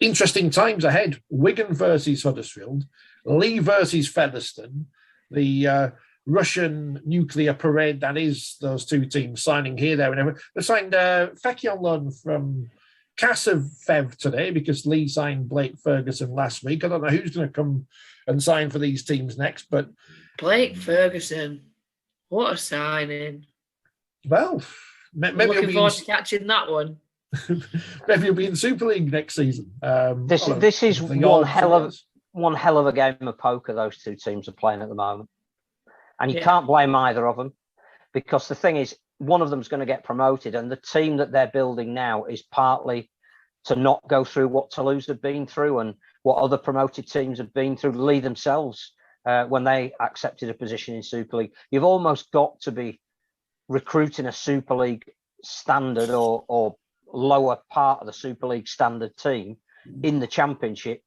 Interesting times ahead. Wigan versus Huddersfield, Leigh versus Featherstone, the Russian nuclear parade that is those two teams signing here, there, and everywhere. They signed Fecky on loan from Fev today because Leigh signed Blake Ferguson last week. I don't know who's going to come and sign for these teams next, but Blake Ferguson, what a signing! Well, maybe I'm looking forward to catching that one. Maybe he'll be in Super League next season. This is one hell of a game of poker those two teams are playing at the moment, and you can't blame either of them, because the thing is, one of them's going to get promoted, and the team that they're building now is partly to not go through what Toulouse have been through and what other promoted teams have been through. Leigh themselves, when they accepted a position in Super League, you've almost got to be recruiting a Super League standard or lower part of the Super League standard team in the Championship,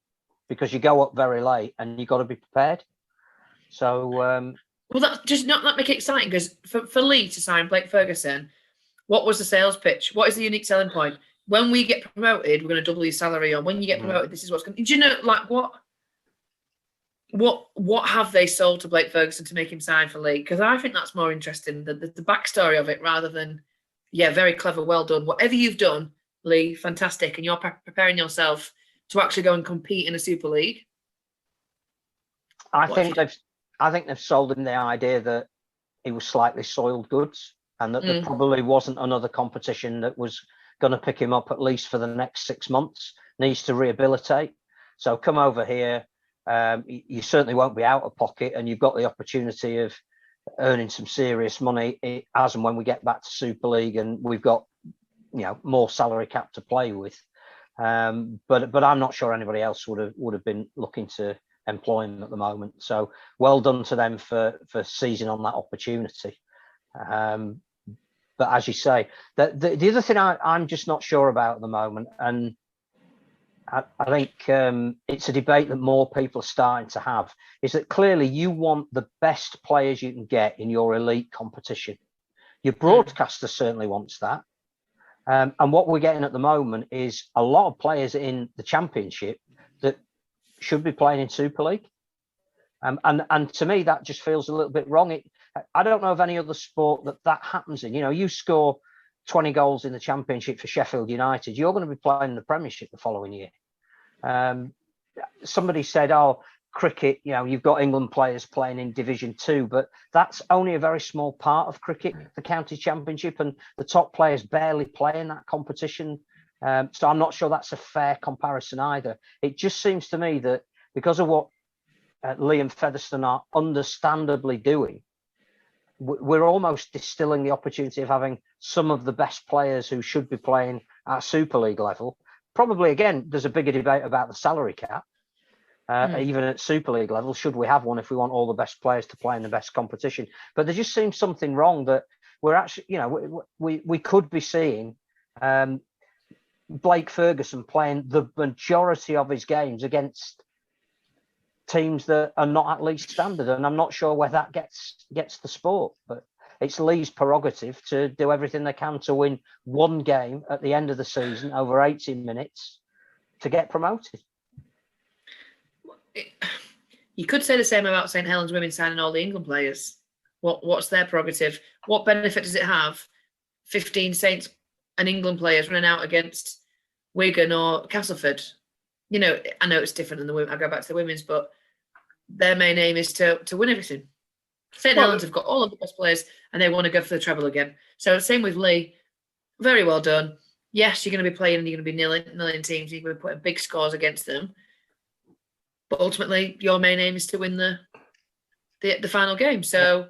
because you go up very late and you've got to be prepared. So, well, that does not make it exciting, because for Leigh to sign Blake Ferguson, what was the sales pitch? What is the unique selling point? When we get promoted, we're going to double your salary. Or when you get promoted, this is what's going to. Do you know, like, what have they sold to Blake Ferguson to make him sign for Leigh? Because I think that's more interesting, the backstory of it, rather than. Yeah, very clever, well done. Whatever you've done, Leigh, fantastic. And you're preparing yourself to actually go and compete in a Super League. I think they've sold him the idea that he was slightly soiled goods, and that there probably wasn't another competition that was going to pick him up at least for the next 6 months. Needs to rehabilitate. So come over here. You certainly won't be out of pocket, and you've got the opportunity of earning some serious money as and when we get back to Super League and we've got, more salary cap to play with. But I'm not sure anybody else would have been looking to employ him at the moment. So well done to them for seizing on that opportunity. But as you say, the other thing I'm just not sure about at the moment, and I think it's a debate that more people are starting to have, is that clearly you want the best players you can get in your elite competition. Your broadcaster certainly wants that. And what we're getting at the moment is a lot of players in the Championship that should be playing in Super League. And to me, that just feels a little bit wrong. I don't know of any other sport that happens in. You score 20 goals in the Championship for Sheffield United, you're going to be playing in the Premiership the following year. Somebody said, cricket, you've got England players playing in Division 2, but that's only a very small part of cricket, the county championship, and the top players barely play in that competition. So I'm not sure that's a fair comparison either. It just seems to me that because of what Leigh and Featherstone are understandably doing, we're almost distilling the opportunity of having some of the best players who should be playing at Super League level. Probably, again, there's a bigger debate about the salary cap. Even at Super League level, should we have one if we want all the best players to play in the best competition? But there just seems something wrong that we're actually, we could be seeing Blake Ferguson playing the majority of his games against teams that are not at least standard, and I'm not sure where that gets the sport. But it's Leigh's prerogative to do everything they can to win one game at the end of the season over 80 minutes to get promoted. You could say the same about St Helens women signing all the England players. What's their prerogative? What benefit does it have? 15 Saints and England players running out against Wigan or Castleford. I know it's different than the women. I go back to the women's, but their main aim is to win everything. St Helens have got all of the best players and they want to go for the treble again. So same with Leigh. Very well done. Yes, you're going to be playing and you're going to be nilling teams. You're going to be putting big scores against them. But ultimately, your main aim is to win the final game. So,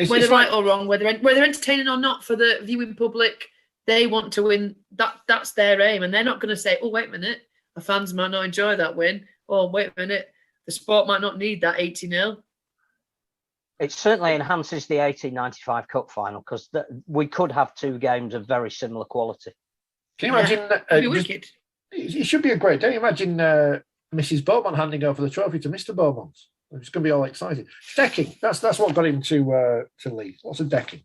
whether right or wrong, whether entertaining or not for the viewing public, they want to win. That's their aim, and they're not going to say, "Oh, wait a minute, the fans might not enjoy that win." Oh, wait a minute, the sport might not need that 80-0. It certainly enhances the 1895 Cup final because we could have two games of very similar quality. Can you imagine? It'd be wicked. It should be a great day. Imagine Mrs. Beaumont handing over the trophy to Mr. Beaumont. It's going to be all exciting. Decking. That's what got him to Leigh. Lots of decking.